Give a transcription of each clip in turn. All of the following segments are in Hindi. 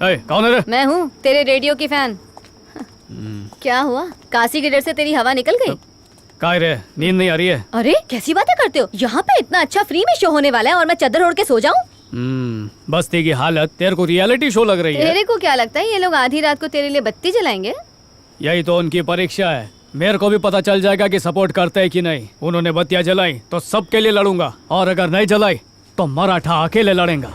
कौन है रे? मैं हूँ तेरे रेडियो की फैन। क्या हुआ? काशी के डर से तेरी हवा निकल गई? काय रे, नींद नहीं आ रही है? अरे कैसी बातें करते हो, यहाँ पे इतना अच्छा फ्री में शो होने वाला है और मैं चादर ओढ़ के सो जाऊँ? बस्ती की हालत तेरे को रियलिटी शो लग रही है। तेरे को क्या लगता है ये लोग आधी रात को तेरे लिए बत्ती जलाएंगे? यही तो उनकी परीक्षा है। मेरे को भी पता चल जाएगा कि सपोर्ट करते हैं कि नहीं। उन्होंने बत्तियां जलाई तो सबके लिए लड़ूंगा, और अगर नहीं जलाई तो मराठा अकेले लड़ेगा।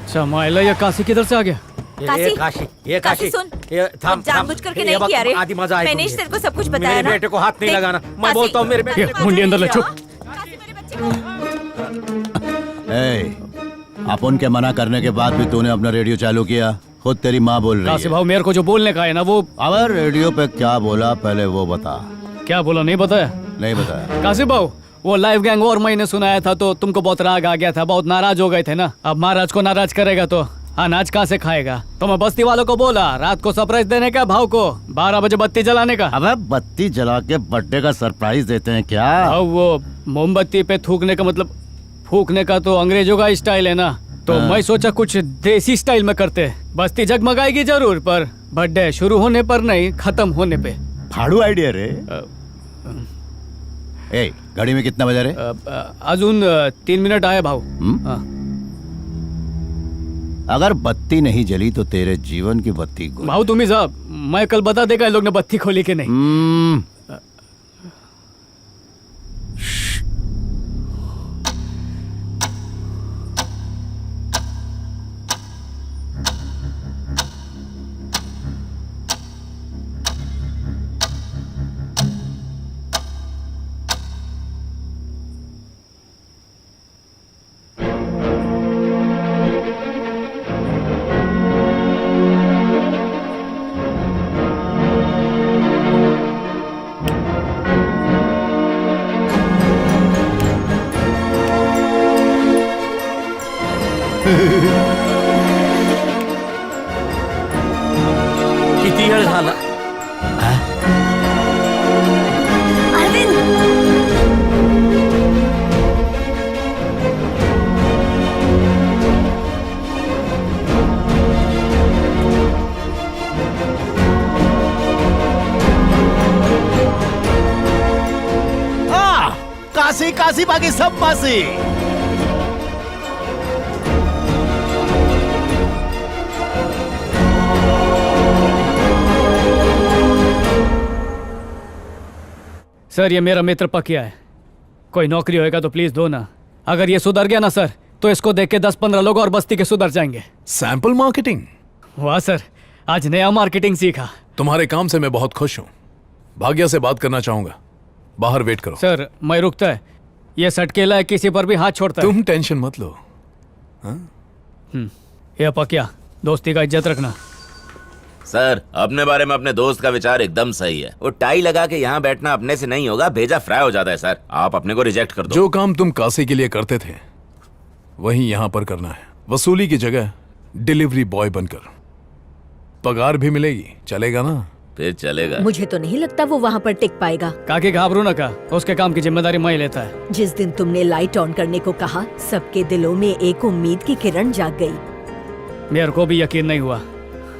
चमाइला, ये काशी किधर से आ गया? काशी सुन, जानबूझ करके नहीं किया रे। मैंने तेरे को सब कुछ बताया ना। बेटे को हाथ नहीं लगाना, मैं बोलता हूँ मेरे बेटे को। मुंडी अंदर ले, चुप। अपन के मना करने के बाद भी तूने अपना रेडियो चालू किया। खुद तेरी माँ बोल रही है। काशी भाव, मेरे को जो बोलने का है ना वो। अब रेडियो पे क्या बोला पहले वो बता। क्या बोला? नहीं बताया? नहीं बताया। काशी भाव, वो लाइव गैंग और मैंने सुनाया था तो तुमको बहुत राग आ गया था, बहुत नाराज हो गए थे ना। अब महाराज को नाराज करेगा तो अनाज कहाँ से खाएगा? तो मैं बस्ती वालों को बोला रात को सरप्राइज देने का, भाव को 12 बजे बत्ती जलाने का। अबे बत्ती जला के बर्थडे का सरप्राइज देते हैं क्या? अब वो मोमबत्ती पे थूकने का मतलब फूकने का तो अंग्रेजों का स्टाइल है ना, तो मैं सोचा कुछ देसी स्टाइल में करते। बस्ती जगमगाएगी जरूर, पर बर्थडे शुरू होने पर नहीं, खत्म होने पे। फाड़ू आइडिया रे। ए, घड़ी में कितना बजा रे? अजून 3 मिनट आए भाव। अगर बत्ती नहीं जली तो तेरे जीवन की बत्ती भाव तुम्ही साहब, मैं कल बता देगा लोग ने बत्ती खोली कि नहीं। किती वेळ झाला? काशी काशी बाकी सब पासी। सर, ये मेरा मित्र पकिया है, कोई नौकरी होएगा तो प्लीज दो ना। अगर ये सुधर गया ना सर, तो इसको देख के 10-15 लोग और बस्ती के सुधर जाएंगे। Sample marketing? वाह सर, आज नया मार्केटिंग सीखा। तुम्हारे काम से मैं बहुत खुश हूँ। भाग्या से बात करना चाहूंगा, बाहर वेट करो। सर, मैं रुकता है, ये सटकेला है, किसी पर भी हाथ छोड़ता है। तुम टेंशन मत लो। ये पकिया, दोस्ती का इज्जत रखना। सर, अपने बारे में अपने दोस्त का विचार एकदम सही है। वो टाई लगा के यहाँ बैठना अपने से नहीं होगा, भेजा फ्राई हो जाता है। सर, आप अपने को रिजेक्ट कर दो। जो काम तुम काशी के लिए करते थे वही यहाँ पर करना है। वसूली की जगह डिलीवरी बॉय बनकर। पगार भी मिलेगी, चलेगा ना? फिर चलेगा। मुझे तो नहीं लगता वो वहाँ पर टिक पाएगा। काके घाबरू ना का, उसके काम की जिम्मेदारी मैं लेता है। जिस दिन तुमने लाइट ऑन करने को कहा, सबके दिलों में एक उम्मीद की किरण जाग गई। मेरे को भी यकीन नहीं हुआ,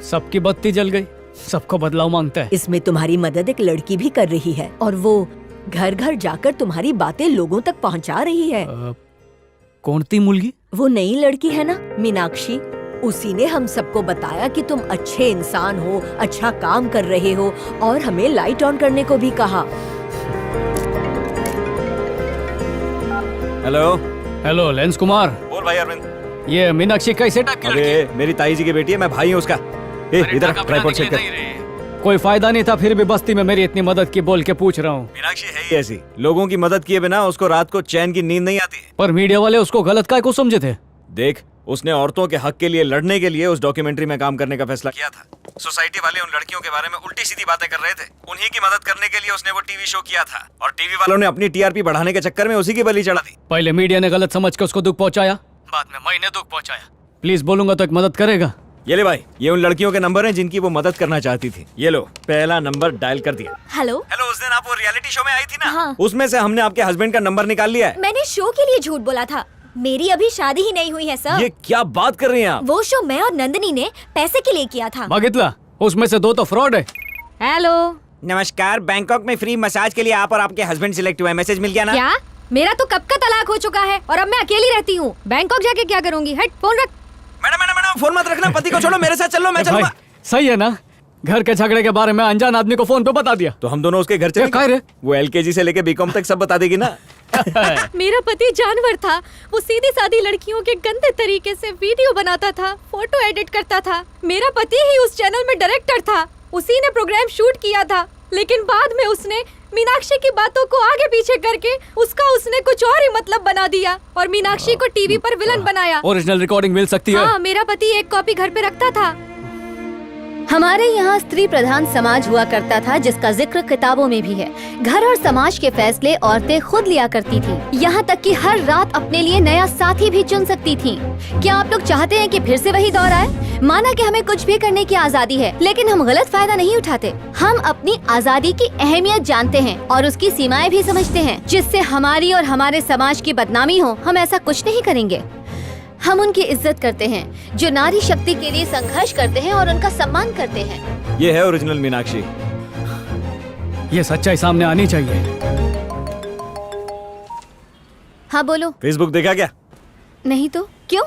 सबकी बत्ती जल गई। सबको बदलाव मांगता है। इसमें तुम्हारी मदद एक लड़की भी कर रही है, और वो घर घर जाकर तुम्हारी बातें लोगों तक पहुंचा रही है। कौन थी मुलगी? वो नई लड़की है ना, मीनाक्षी। उसी ने हम सबको बताया कि तुम अच्छे इंसान हो, अच्छा काम कर रहे हो, और हमें लाइट ऑन करने को भी कहा। Hello hello lens Kumar. बोल भाई अरविंद। ये मीनाक्षी कैसे टक्की? अरे मेरी ताई जी की बेटी है, मैं भाई हूँ उसका। इधर ट्राइपॉड चेक कर। कोई फायदा नहीं था, फिर भी बस्ती में मेरी इतनी मदद की बोल के पूछ रहा हूँ। मीनाक्षी है ही ऐसी, लोगों की मदद किए बिना उसको रात को चैन की नींद नहीं आती। पर मीडिया वाले उसको गलत काय को समझे थे। देख, उसने औरतों के हक के लिए लड़ने के लिए उस डॉक्यूमेंट्री में काम करने का फैसला किया था। सोसाइटी वाले उन लड़कियों के बारे में उल्टी सीधी बातें कर रहे थे। उन्हीं की मदद करने के लिए उसने वो टीवी शो किया था, और टीवी वालों ने अपनी टीआरपी बढ़ाने के चक्कर में उसी की बलि चढ़ा दी। पहले मीडिया ने गलत समझ के उसको दुख पहुंचाया, बाद में मैंने दुख पहुंचाया। प्लीज बोलूंगा तो एक मदद करेगा? ये ले भाई, ये उन लड़कियों के नंबर हैं जिनकी वो मदद करना चाहती थी। ये लो, पहला नंबर डायल कर दिया। हेलो। हेलो, उस दिन आप वो रियलिटी शो में आई थी ना? हाँ। उसमें से हमने आपके हस्बैंड का नंबर निकाल लिया है। मैंने शो के लिए झूठ बोला था। मेरी अभी शादी ही नहीं हुई है सर। ये क्या बात कर रही हैं आप? वो शो मैं और नंदिनी ने पैसे के लिए किया था। बघितला उसमें से 2 तो फ्रॉड है। हेलो। नमस्कार, बैंकॉक में फ्री मसाज के लिए आप और आपके हस्बैंड सिलेक्ट हुए, मैसेज मिल गया ना? क्या? मेरा तो कब का तलाक हो चुका है और अब मैं अकेली रहती हूँ। बैंकॉक जाके क्या करूँगी? हट, फोन रख। मैडम फोन मत रखना, पति को छोड़ो, मेरे साथ चलो, मैं भाई चलूंगा। सही है ना, घर के झगड़े के बारे में अनजान आदमी को फोन पे बता दिया। तो हम दोनों उसके घर चले। क्या रे? वो LKG से लेके BCom तक सब बता देगी ना। मेरा पति जानवर था। वो सीधी सादी लड़कियों के गंदे तरीके से वीडियो बनाता था, फोटो एडिट करता था। मेरा पति ही उस चैनल में डायरेक्टर था। उसी ने प्रोग्राम शूट किया था, लेकिन बाद में उसने मीनाक्षी की बातों को आगे पीछे करके उसने कुछ और ही मतलब बना दिया और मीनाक्षी को टीवी पर विलन बनाया। ओरिजिनल रिकॉर्डिंग मिल सकती है? हाँ, मेरा पति एक कॉपी घर पे रखता था। हमारे यहाँ स्त्री प्रधान समाज हुआ करता था, जिसका जिक्र किताबों में भी है। घर और समाज के फैसले औरतें खुद लिया करती थी, यहाँ तक कि हर रात अपने लिए नया साथी भी चुन सकती थी। क्या आप लोग चाहते हैं कि फिर से वही दौर आए? माना कि हमें कुछ भी करने की आजादी है, लेकिन हम गलत फायदा नहीं उठाते। हम अपनी आजादी की अहमियत जानते हैं और उसकी सीमाएं भी समझते हैं। जिससे हमारी और हमारे समाज की बदनामी हो, हम ऐसा कुछ नहीं करेंगे। हम उनकी इज्जत करते हैं जो नारी शक्ति के लिए संघर्ष करते हैं और उनका सम्मान करते हैं। ये है ओरिजिनल मीनाक्षी। ये सच्चाई सामने आनी चाहिए। हाँ बोलो। फेसबुक देखा क्या? नहीं तो क्यों?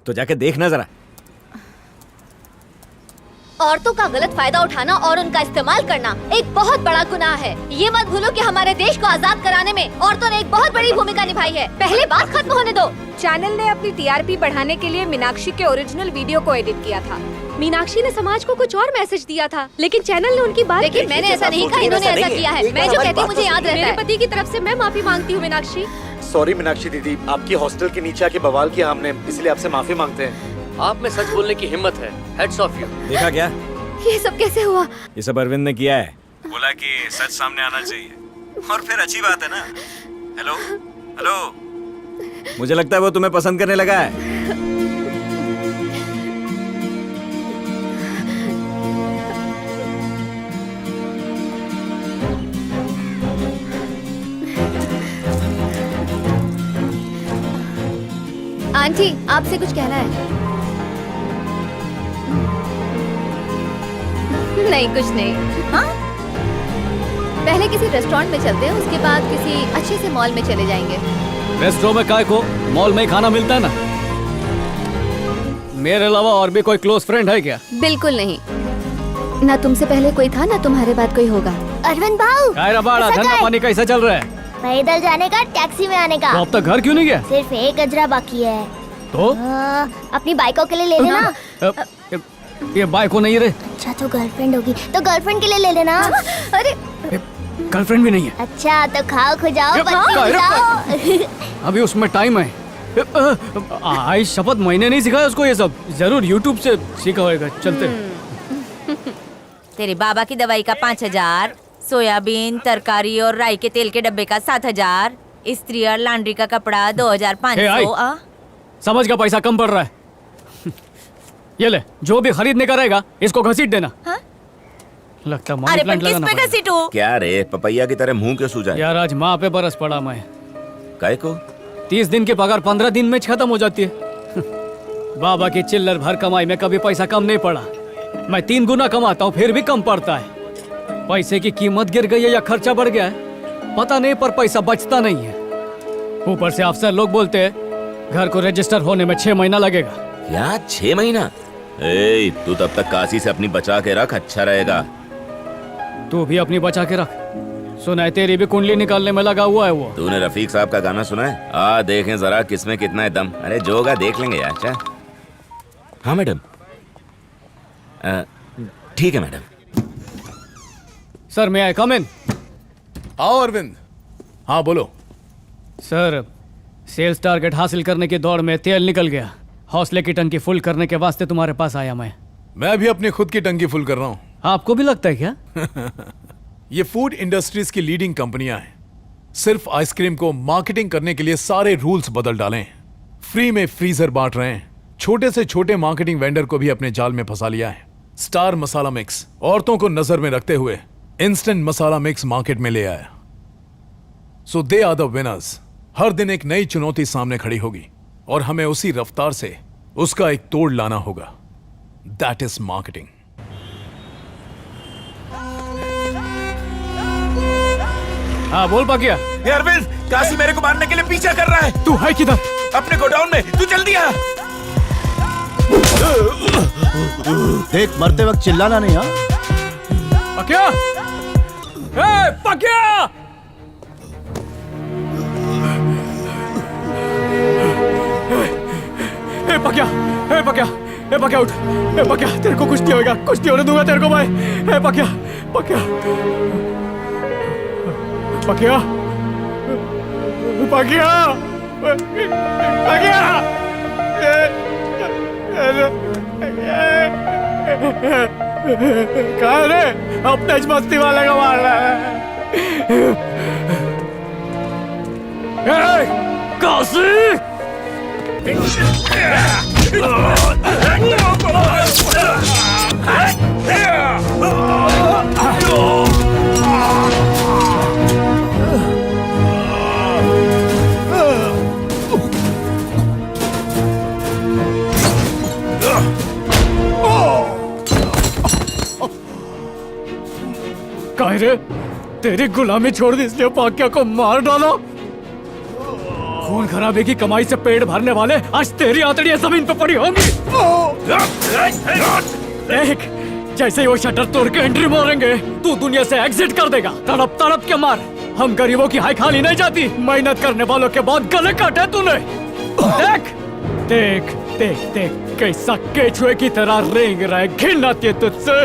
तो जाके देखना जरा। औरतों का गलत फायदा उठाना और उनका इस्तेमाल करना एक बहुत बड़ा गुनाह है। ये मत भूलो कि हमारे देश को आजाद कराने में औरतों ने एक बहुत बड़ी भूमिका निभाई है। पहले बात खत्म होने दो। चैनल ने अपनी TRP बढ़ाने के लिए मीनाक्षी के ओरिजिनल वीडियो को एडिट किया था। मीनाक्षी ने समाज को कुछ और मैसेज दिया था, लेकिन चैनल ने उनकी बात। लेकिन मैंने ऐसा नहीं कहा, इन्होंने ऐसा किया है। मैं जो कहती हूँ मुझे याद रहता है। मेरे पति की तरफ से मैं माफी मांगती हूँ मीनाक्षी। सॉरी मीनाक्षी दीदी, आपकी हॉस्टल के नीचे आके बवाल किया हमने, इसलिए आपसे माफी मांगते हैं। आप में सच बोलने की हिम्मत है। Heads of you. देखा क्या? ये सब कैसे हुआ? ये सब अरविंद ने किया है। बोला कि सच सामने आना चाहिए और फिर अच्छी बात है ना। हेलो हेलो, मुझे लगता है वो तुम्हें पसंद करने लगा है। आंटी, आपसे कुछ कहना है? नहीं, कुछ नहीं। हाँ, पहले किसी रेस्टोरेंट में चलते हैं, उसके बाद किसी अच्छे से मॉल में चले जाएंगे। रेस्टोरेंट में काय को, मॉल में ही खाना मिलता है ना। मेरे अलावा और भी कोई क्लोज फ्रेंड है क्या? बिल्कुल नहीं। ना तुमसे पहले कोई था, ना तुम्हारे बाद कोई होगा। अरविंद भाऊ, कायरा बाड़ा, धंधा पानी कैसा चल रहा है? पैदल जाने का, टैक्सी में आने का। तो अब तक घर क्यों नहीं गया? सिर्फ एक गजरा बाकी है। तो अपनी बाइकों के लिए ले लेना। ये बाइक को नहीं रे। अच्छा, तो गर्लफ्रेंड होगी तो गर्लफ्रेंड के लिए ले लेना। अरे गर्लफ्रेंड भी नहीं है। अच्छा, तो खाओ खुजाओ बत्ती बुझाओ। अभी उसमें टाइम है। आई शपथ, मैंने नहीं सिखाया उसको ये सब, जरूर यूट्यूब से सीखा होगा। चलते। तेरे बाबा की दवाई का 5000, सोयाबीन, तरकारी और राई के तेल के डब्बे का 7000, इस्त्री और लॉन्ड्री का कपड़ा 2500। समझ का पैसा कम पड़ रहा है। ये ले, जो भी खरीदने का रहेगा इसको घसीट देना। हाँ? लगता अरे पर किस पे घसीटू? क्या रे, पपैया की तरह मुंह क्यों सूजा है? यार आज माँ पे बरस पड़ा मैं। काय को? 30 दिन की पगार 15 दिन में खत्म हो जाती है। बाबा की चिल्लर भर कमाई में कभी पैसा कम नहीं पड़ा। मैं 3 गुना कमाता हूँ फिर भी कम पड़ता है। पैसे की कीमत गिर गई है या खर्चा बढ़ गया है पता नहीं, पर पैसा बचता नहीं है। ऊपर से अफसर लोग बोलते हैं घर को रजिस्टर होने में 6 महीना लगेगा। क्या 6 महीना? ए, तू तब तक काशी से अपनी बचा के रख, अच्छा रहेगा। तू भी अपनी बचा के रख। सुना है तेरी भी कुंडली निकालने में लगा हुआ है वो। तूने रफीक साहब का गाना सुना है? आ देखें जरा किसमें कितना है दम। अरे जो होगा देख लेंगे यार। क्या? हाँ मैडम, ठीक है मैडम। सर मैं आई कम इन? आओ अरविंद। हाँ बोलो। सर सेल्स टारगेट हासिल करने की दौड़ में तेल निकल गया। हौसले की टंकी फुल करने के वास्ते तुम्हारे पास आया मैं भी अपनी खुद की टंकी फुल कर रहा हूँ। आपको भी लगता है क्या? ये फूड इंडस्ट्रीज की लीडिंग कंपनियां हैं। सिर्फ आइसक्रीम को मार्केटिंग करने के लिए सारे रूल्स बदल डाले हैं। फ्री में फ्रीजर बांट रहे हैं। छोटे से छोटे मार्केटिंग वेंडर को भी अपने जाल में फंसा लिया है। स्टार मसाला मिक्स औरतों को नजर में रखते हुए इंस्टेंट मसाला मिक्स मार्केट में ले आया। सो दे आर द विनर्स। हर दिन एक नई चुनौती सामने खड़ी होगी और हमें उसी रफ्तार से उसका एक तोड़ लाना होगा। That is marketing. हाँ बोल पाकिया। अरविंद, काशी मेरे को मारने के लिए पीछा कर रहा है। तू है किधर? अपने गोडाउन में, तू जल्दी आ। देख, मरते वक्त चिल्लाना नहीं। हाँ, पाकिया, ए पाकिया! ए पाकिया, ए पाकिया, ए पाकिया उठ, ए पाकिया, तेरे को कुछ नहीं होगा, कुछ नहीं होने दूंगा तेरे को मैं। ए पाकिया, पाकिया, पाकिया, पाकिया, पाकिया, कहाँ रे? अपने मस्ती वाले को मार रहा है। काशी! काहे रे? तेरी गुलामी छोड़ दी इसलिए पाकिया को मार डालो। खून खराबे की कमाई से पेट भरने वाले आज तेरी आंतड़ियां जमीन पर पड़ी होंगी। देख, जैसे ही वो शटर तोड़ के एंट्री मारेंगे तू दुनिया से एग्जिट कर देगा। तड़प तड़प के मार। हम गरीबों की हाई खाली नहीं जाती। मेहनत करने वालों के बाद गले काटे तूने। देख देख देख देख कैसा केचुए की तरह रेंग रहा है। घिन आती है तुझसे।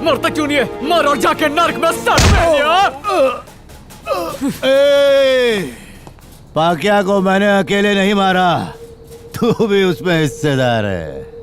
मरता क्यों नहीं है? मर और जाके नर्क में सड़ पाकिया को मैंने अकेले नहीं मारा, तू भी उसमें हिस्सेदार है।